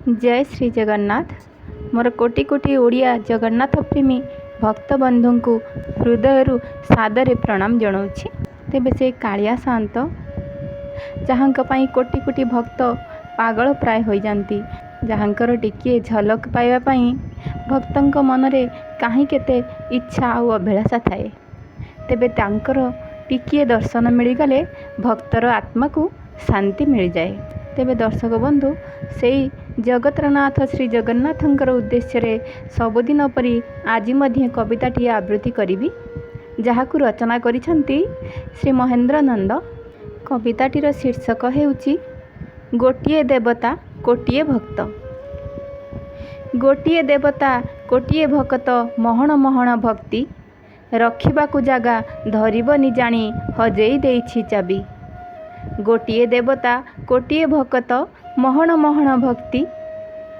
जय श्री जगन्नाथ। मोर कोटि कोटि ओडिया जगन्नाथ प्रेमी भक्त बंधु को हृदय सादरे प्रणाम जनाऊँगी। तेबे से कालिया शांत जहाँ कोटि कोटि भक्त पागल प्राय हो जाती, जहाँकर टिके झलक पाइबापी भक्तों मनरे कहीं केते इच्छा और अभिलाषा थाए, तेबे तांकर टिके दर्शन मिलगले भक्तर आत्मा को शांति मिल जाए। तेबे दर्शक बंधु से जगतरनाथ श्री जगन्नाथंकर उद्देश्य सबुदिन परी आज मध्य कविताटी आवृत्ति करी, जहाकु रचना करिछंती श्री महेंद्र नंद। कविताटीर शीर्षक हेउची गोटिए देवता कोटिए भक्त। गोटिए देवता कोटिए भक्त महण महण भक्ति, रखिबाकु जागा धरिबनि जानी हजेई देइछि चाबी। गोटिए देवता कोटिए भक्त महण महण भक्ति,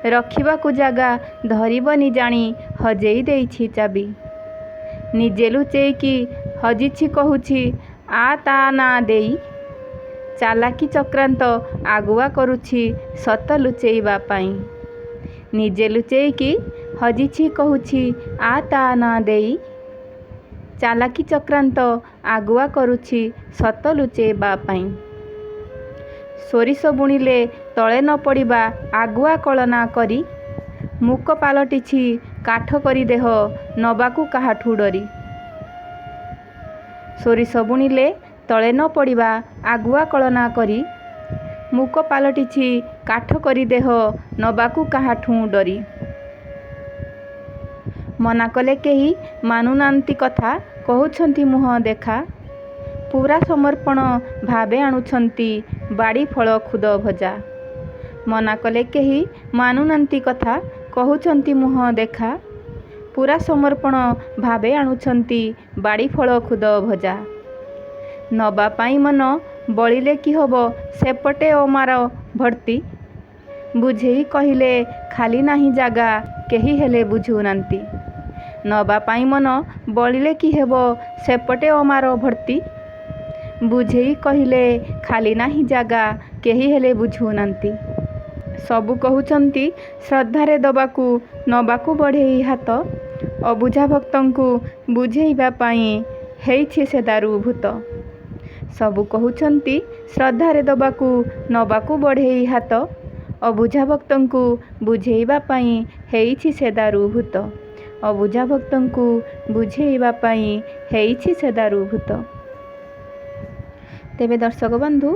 रखिबाकु जागा धरिबनि जानी हजेई देइछि चाबी। निजे लुचेइकी हजिछि कहुछि आ ता ना देई, चालाकी चक्रांत आगुआ करुछि सत लुचेइबा पाई। निजे लुचेइकी हजिछि कहुछि आ ता ना देई, चालाकी चक्रांत आगुआ करुछि सत लुचेइबा पाई। सोरिष बुणिले तले न पड़िबा आगुआ कलना करी, मुक पालटिछि काठ करी देह नबाकू काहाठू डरी। सोरिष बुणिले तले न पड़िबा आगुआ कलना करी, मुक पालटिछि काठ करी देह नबाकू काहाठू डरी। मना कले केही मानुनांती कथा कहउछंती मुह देखा, पूरा समर्पण भावे आणुछंती बाड़ी फल खुद भजा। मना कले केही मानुनांती कथा कहउछंती मुह देखा, पूरा समर्पण भावे आणुछंती बाड़ी फल खुद भजा। नबा पाई मन बलिले कि हब सेपटे अमार भर्ती, बुझेई कहिले खाली नाही जागा केही हेले बुझुनांती। नबा पाई मन बलिले कि हेब सेपटे अमार भर्ती, बुझेई कहिले खाली नाही जागा केही हेले बुझुनांती। सबु कहउछंती श्रद्धारे दबाकू नबाकू बढ़ेई हाथ, अबुझा भक्तंकु बुझेइबा पाई हेइछि से दारुभूत। सबु कहउछंती श्रद्धारे दबाकू नबाकू बढ़ेई हाथ, अबुझा भक्तंकु बुझेइबा पाई हेइछि से दारुभूत। अबुझा भक्तंकु बुझेइबा पाई हेइछि से दारुभूत। तेबे दर्शक बंधु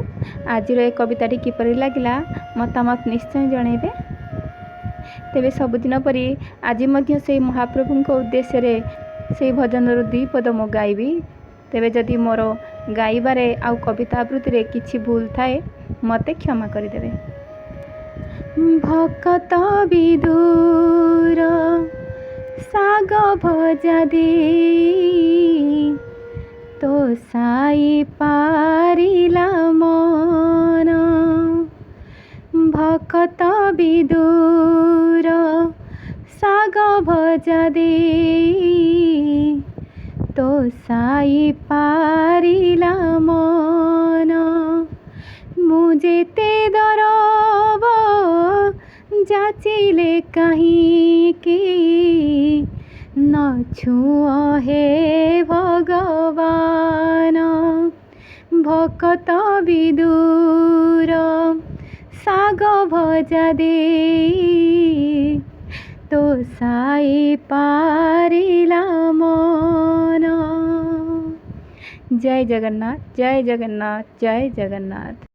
आज कविताटी किपरि लागिला मतामत निश्चय जनइबे। तेबे सबुदिन परी आज मध्य से महाप्रभु को उद्देश्य से भजन दुई पद मु गाइबी। तेबे जदि मोर गाइबारे आउ कविता आवृत्ति रे किछि भूल थाए मते क्षमा करिदेबे। भक्त विदुर साग भजा दे, तो साई पारिला मन। भक्त विदुर साग भजा दे, तो साई पारिला मन। मुझेते दरब जाचिले कहीं की, न छुओ हे भगवान। भक्त विदुर साग भजा दे, तो साई पारिला मन। जय जगन्नाथ, जय जगन्नाथ, जय जगन्नाथ।